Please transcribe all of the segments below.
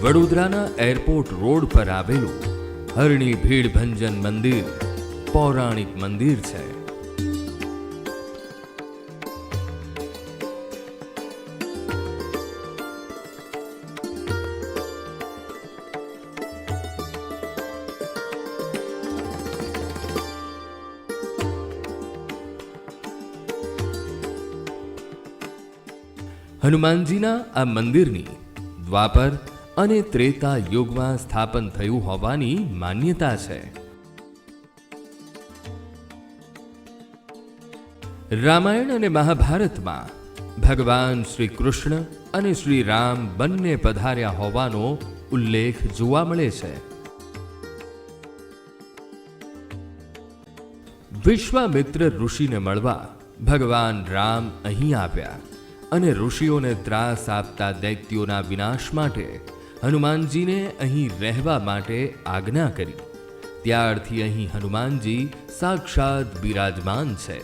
વડોદરાના airport road પર આવેલું હરણી ભીડભંજન મંદિર પૌરાણિક મંદિર છે. હનુમાનજીના આ મંદિરની દ્વાપર અને ત્રેતા યુગમાં સ્થાપન થયું હોવાની માન્યતા છે. રામાયણ અને મહાભારતમાં ભગવાન શ્રી કૃષ્ણ અને શ્રી રામ બંને પધાર્યા હોવાનો ઉલ્લેખ જોવા મળે છે. વિશ્વામિત્ર ઋષિને મળવા ભગવાન રામ અહીં આવ્યા અને ઋષિઓને ત્રાસ આપતા દૈત્યોના વિનાશ માટે હનુમાનજીને અહીં રહેવા માટે આજ્ઞા કરી. ત્યારથી અહીં હનુમાનજી સાક્ષાત બિરાજમાન છે.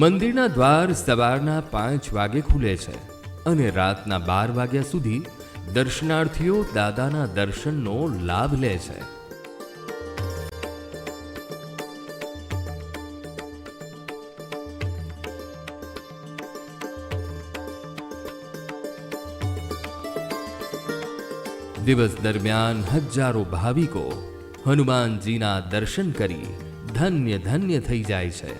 મંદિરના દ્વાર સવારના 5 વાગે ખુલે છે અને રાતના 12 વાગ્યા સુધી દર્શનાર્થીઓ દાદાના દર્શનનો લાભ લે છે. દિવસ દરમિયાન હજારો ભાવિકો હનુમાનજીના દર્શન કરી ધન્ય ધન્ય થઈ જાય છે.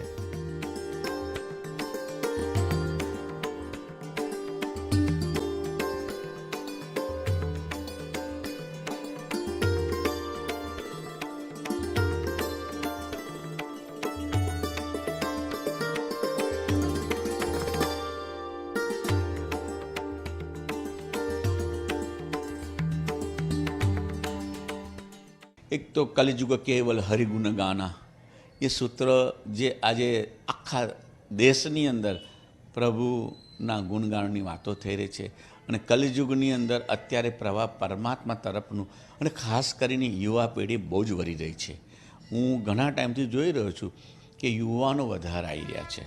એક તો કલિયુગ કેવલ હરિગુણ ગાના, એ સૂત્ર જે આજે આખા દેશની અંદર પ્રભુના ગુણગાનની વાતો થઈ રહી છે. અને કલિયુગની અંદર અત્યારે પ્રવાહ પરમાત્મા તરફનું અને ખાસ કરીને યુવા પેઢી બહુ જ વધી રહી છે. હું ઘણા ટાઈમથી જોઈ રહ્યો છું કે યુવાનો વધારે આવી રહ્યા છે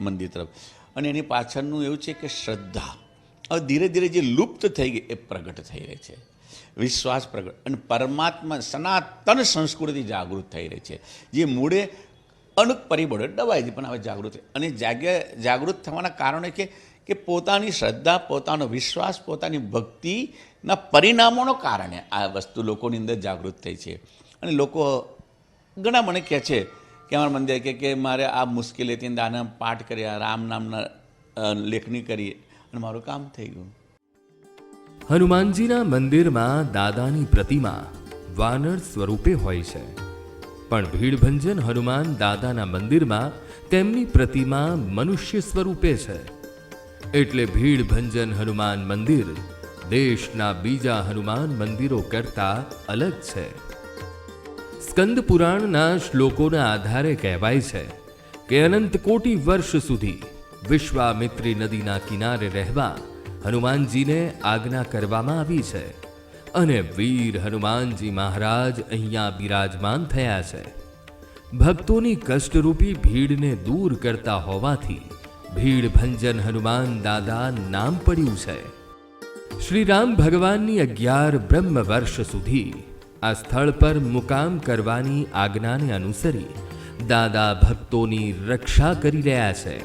મંદિર તરફ. અને એની પાછળનું એવું છે કે શ્રદ્ધા હવે ધીરે ધીરે જે લુપ્ત થઈ ગઈ એ પ્રગટ થઈ રહી છે. વિશ્વાસ પ્રગટ અને પરમાત્મા સનાતન સંસ્કૃતિ જાગૃત થઈ રહી છે. જે મૂળે અનુક પરિબળો દબાઈ હતી પણ હવે જાગૃત અને જાગૃત થવાના કારણે કે પોતાની શ્રદ્ધા, પોતાનો વિશ્વાસ, પોતાની ભક્તિના પરિણામોના કારણે આ વસ્તુ લોકોની અંદર જાગૃત થઈ છે. અને લોકો ઘણા મને કહે છે કે અમારા મંદિર કે મારે આ મુશ્કેલીથી દાના પાઠ કર્યા, રામ નામના લેખની કરી અને મારું કામ થઈ ગયું. હનુમાનજીના મંદિરમાં દાદાની પ્રતિમા વાનર સ્વરૂપે હોય છે, પણ ભીડભંજન હનુમાન દાદાના મંદિરમાં તેમની પ્રતિમા મનુષ્ય સ્વરૂપે છે. એટલે ભીડભંજન હનુમાન મંદિર દેશના બીજા હનુમાન મંદિરો કરતા અલગ છે. સ્કંદ પુરાણના શ્લોકોના આધારે કહેવાય છે કે અનંત કોટી વર્ષ સુધી વિશ્વામિત્રી નદીના કિનારે રહેવા હનુમાનજીને આજ્ઞા કરવામાં આવી છે અને વીર હનુમાનજી મહારાજ અહીંયા બિરાજમાન થયા છે. ભક્તોની કષ્ટરૂપી ભીડને દૂર કરતા હોવાથી ભીડભંજન હનુમાન દાદા નામ પડ્યું છે. શ્રી રામ ભગવાનની 11 બ્રહ્મ વર્ષ સુધી આ સ્થળ પર મુકામ કરવાની આજ્ઞાને અનુસરી દાદા ભક્તોની રક્ષા કરી રહ્યા છે.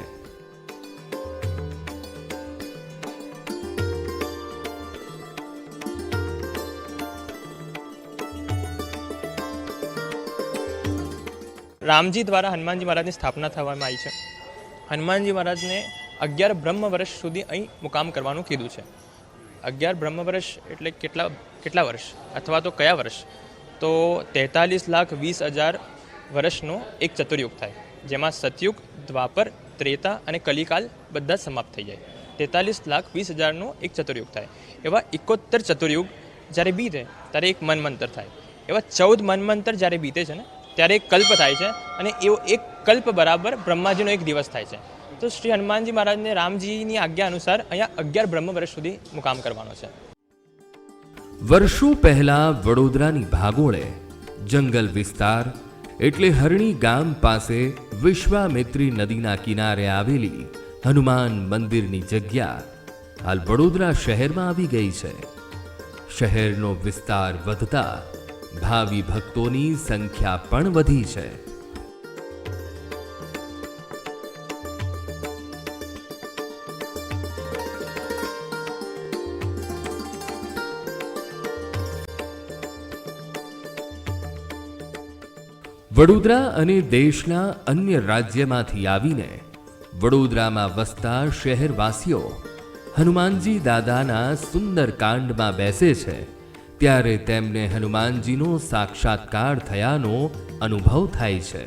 રામજી દ્વારા હનુમાનજી મહારાજની સ્થાપના થવામાં આવી છે. હનુમાનજી મહારાજને 11 બ્રહ્મ વર્ષ સુધી અહીં મુકામ કરવાનું કીધું છે. 11 બ્રહ્મ વર્ષ એટલે કેટલા વર્ષ અથવા તો કયા વર્ષ? તો 43,20,000 વર્ષનો એક ચતુર્યુગ થાય, જેમાં સતયુગ, દ્વાપર, ત્રેતા અને કલિકાલ બધા જ સમાપ્ત થઈ જાય. 43,20,000નો એક ચતુર્યુગ થાય. એવા 71 ચતુર્યુગ જ્યારે બીતે ત્યારે એક મન્વંતર થાય. એવા 14 મન્વંતર જ્યારે બીતે છે ને ત્યારે એક કલ્પ થાય છે અને એવો એક કલ્પ બરાબર બ્રહ્માજીનો એક દિવસ થાય છે. તો શ્રી હનુમાનજી મહારાજને રામજીની આજ્ઞા અનુસાર અહીંયા 11 બ્રહ્મ વર્ષ સુધી મુકામ કરવાનો છે. વર્ષો પહેલા વડોદરાની ભાગોળે જંગલ વિસ્તાર એટલે હરણી ગામ પાસે વિશ્વામિત્રી નદીના કિનારે આવેલી હનુમાન મંદિરની જગ્યા હાલ વડોદરા શહેરમાં આવી ગઈ છે. શહેરનો વિસ્તાર વધતા ભાવિ ભક્તોની સંખ્યા પણ વધી છે. વડોદરા અને દેશના અન્ય રાજ્યમાંથી આવીને વડોદરામાં વસતા શહેરવાસીઓ હનુમાનજી દાદાના સુંદર કાંડમાં બેસે છે ત્યારે તેમને હનુમાનજીનો સાક્ષાત્કાર થયાનો અનુભવ થાય છે.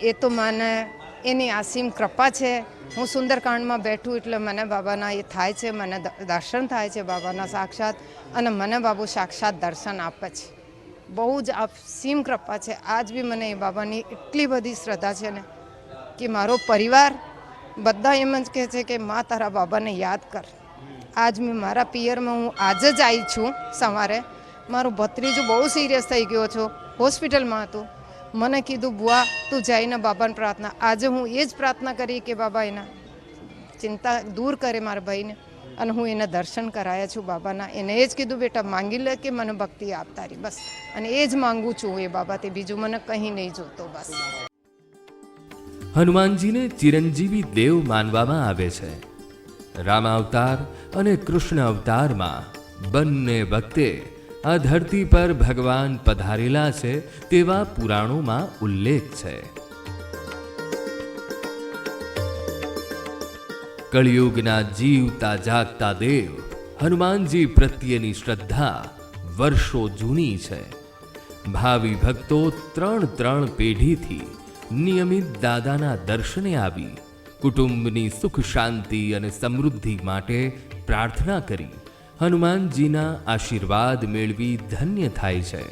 એ તો મને એની અસીમ કૃપા છે. હું સુંદરકાંડમાં બેઠું એટલે મને બાબાના એ થાય છે, મને દર્શન થાય છે બાબાના સાક્ષાત, અને મને બાબુ સાક્ષાત દર્શન આપે છે. બહુ જ અસીમ કૃપા છે. આજ બી મને એ બાબાની એટલી બધી શ્રદ્ધા છે ને કે મારો પરિવાર બધા એમ જ કહે છે કે માં તારા બાબાને યાદ કર. આજ મેં મારા પિયરમાં હું આજે જ આવી છું. સવારે મારો ભત્રીજો બહુ સિરિયસ થઈ ગયો છો, હોસ્પિટલમાં હતું. મને કીધું બુઆ તું જઈને બાબાને પ્રાર્થના. આજે હું એ જ પ્રાર્થના કરી કે બાબા એના ચિંતા દૂર કરે મારા ભાઈને, અને હું એને દર્શન કરાયા છું બાબાના. એને એ જ કીધું બેટા માંગી લે કે મને ભક્તિ આપતા રહી, બસ. અને એ જ માંગુ છું એ બાબાથી, બીજું મને કંઈ નહીં જોતો બસ. હનુમાનજીને ચિરંજીવી દેવ માનવામાં આવે છે. રામ અવતાર અને કૃષ્ણ અવતારમાં બંને વખતે આ ધરતી પર ભગવાન પધારેલા છે તેવા પુરાણોમાં ઉલ્લેખ છે. કળિયુગના જીવતા જાગતા દેવ હનુમાનજી પ્રત્યેની શ્રદ્ધા વર્ષો જૂની છે. ભાવિ ભક્તો 3 પેઢીથી નિયમિત દાદાના દર્શને આવી કુટુંબની સુખ શાંતિ અને સમૃદ્ધિ માટે પ્રાર્થના કરી હનુમાનજીના આશીર્વાદ મેળવી ધન્ય થાય છે.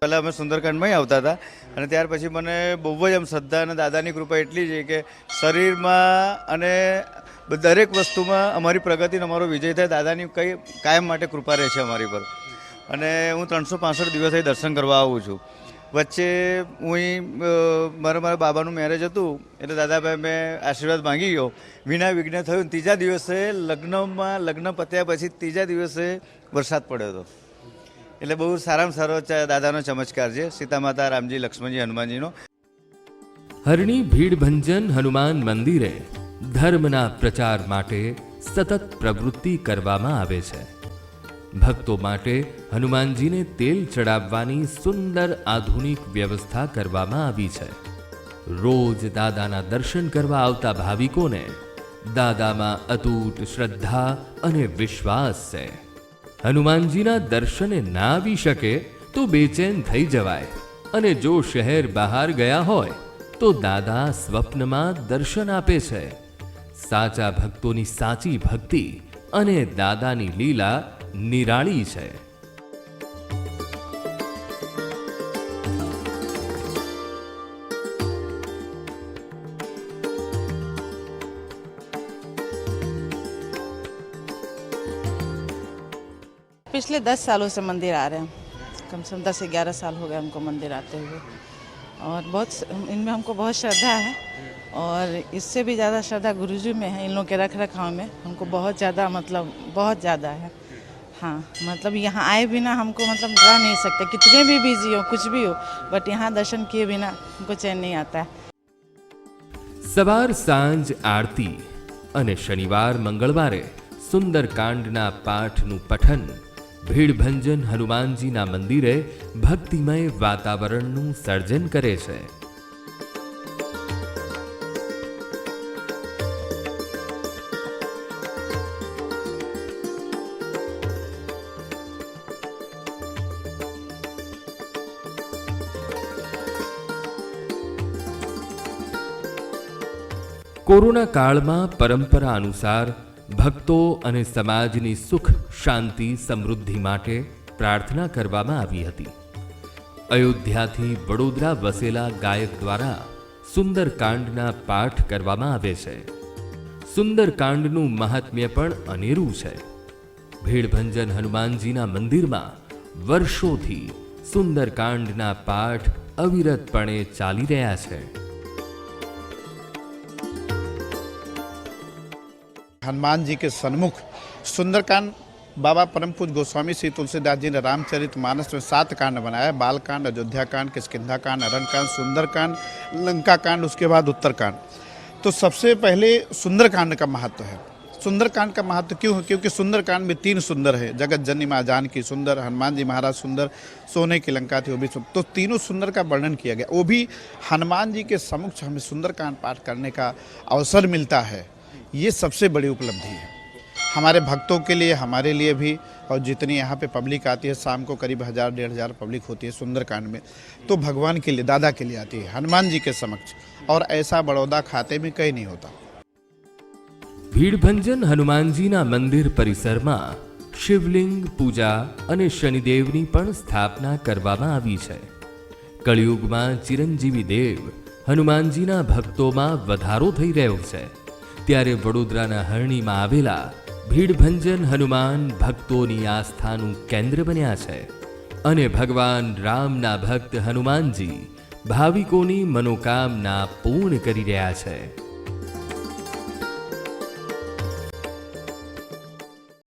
પહેલાં અમે સુંદરકાંડમાં આવતા હતા, અને ત્યાર પછી મને બહુ જ આમ શ્રદ્ધા અને દાદાની કૃપા એટલી છે કે શરીરમાં અને દરેક વસ્તુમાં અમારી પ્રગતિ અને અમારો વિજય થાય. દાદાની કંઈ કાયમ માટે કૃપા રહે છે અમારી પર. અને હું 365 દિવસે દર્શન કરવા આવું છું. વચ્ચે હું મારા બાબાનું મેરેજ હતું એટલે દાદાભાઈ મેં આશીર્વાદ માંગી ગયો, વિના વિઘ્ન થયું. ત્રીજા દિવસે લગ્ન પત્યા પછી ત્રીજા દિવસે વરસાદ પડ્યો હતો. એટલે બહુ સારામાં સારો દાદાનો ચમત્કાર છે, સીતા માતા, રામજી, લક્ષ્મણજી, હનુમાનજીનો. હરણી ભીડભંજન હનુમાન મંદિરે ધર્મના પ્રચાર માટે સતત પ્રવૃત્તિ કરવામાં આવે છે. ભક્તો માટે હનુમાનજીને તેલ ચડાવવાની સુંદર આધુનિક વ્યવસ્થા કરવામાં આવી છે. રોજ દાદાના દર્શન કરવા આવતા ભાવિકોને દાદામાં અતૂટ શ્રદ્ધા અને વિશ્વાસ છે. હનુમાનજીના દર્શને ના આવી શકે તો બેચેન થઈ જવાય, અને જો શહેર બહાર ગયા હોય તો દાદા સ્વપ્નમાં દર્શન આપે છે. સાચા ભક્તોની સાચી ભક્તિ અને દાદાની લીલા નિરાળી છે. पिछले 10 सालों से मंदिर आ रहे हैं, कम से कम 10-11 साल हो गए हमको मंदिर आते हुए, और बहुत इनमें हमको बहुत श्रद्धा है. और इससे भी ज़्यादा श्रद्धा गुरुजी में है. इन लोगों के रख रखाव में हमको बहुत ज़्यादा, मतलब बहुत ज़्यादा है. हाँ, मतलब यहाँ आए बिना हमको मतलब रह नहीं सकते, कितने भी बिजी हो, कुछ भी हो, बट यहाँ दर्शन किए बिना हमको चैन नहीं आता है. સવાર સાંજ આરતી અને શનિવાર મંગળવારે સુંદરકાંડના પાઠનું પઠન ભીડભંજન હનુમાનજીના મંદિરે ભક્તિમય વાતાવરણનું સર્જન કરે છે. કોરોના કાળમાં પરંપરા અનુસાર ભક્તો અને સમાજની સુખ શાંતિ સમૃદ્ધિ માટે પ્રાર્થના કરવામાં આવી હતી. અયોધ્યાથી વડોદરા વસેલા ગાયક દ્વારા સુંદરકાંડના પાઠ કરવામાં આવે છે. સુંદરકાંડનું મહાત્મ્ય પણ અનેરું છે. ભીડભંજન હનુમાનજીના મંદિરમાં વર્ષોથી સુંદરકાંડના પાઠ અવિરતપણે ચાલી રહ્યા છે. हनुमान जी के सन्मुख सुंदरकांड बाबा परम पूज्य गोस्वामी श्री तुलसीदास जी ने रामचरित मानस में 7 कांड बनाया. बालकांड, अयोध्या कांड, किष्किंधा कांड, अरण्यकांड, सुंदरकांड, लंका कांड, उसके बाद उत्तरकांड. तो सबसे पहले सुंदरकांड का महत्व है. सुंदरकांड का महत्व क्यों है? क्योंकि सुंदरकांड में 3 सुंदर है. जगत जननी माँ जानकी सुंदर, हनुमान जी महाराज सुंदर, सोने की लंका थी वो भी सुंदर. तो तीनों सुंदर का वर्णन किया गया. वो भी हनुमान जी के समक्ष हमें सुंदरकांड पाठ करने का अवसर मिलता है. ये सबसे बड़ी उपलब्धि है हमारे भक्तों के लिए, हमारे लिए भी. और जितनी यहाँ पे पब्लिक आती है, शाम को करीब 1000-1500 पब्लिक होती है सुंदरकांड में, तो भगवान के लिए, दादा के लिए आती है, हनुमान जी के समक्ष. और ऐसा बड़ौदा खाते में कहीं नहीं होता. ભીડભંજન હનુમાનજીના મંદિર પરિસરમાં શિવલિંગ પૂજા અને શનિદેવની પણ સ્થાપના કરવામાં આવી છે. કળિયુગમાં ચિરંજીવી દેવ હનુમાનજીના ભક્તોમાં વધારો થઈ રહ્યો છે. ત્યારે વડોદરાના હરણીમાં આવેલા ભીડભંજન હનુમાન ભક્તોની આસ્થાનું કેન્દ્ર બન્યા છે અને ભગવાન રામના ભક્ત હનુમાનજી ભાવિકોની મનોકામના પૂર્ણ કરી રહ્યા છે.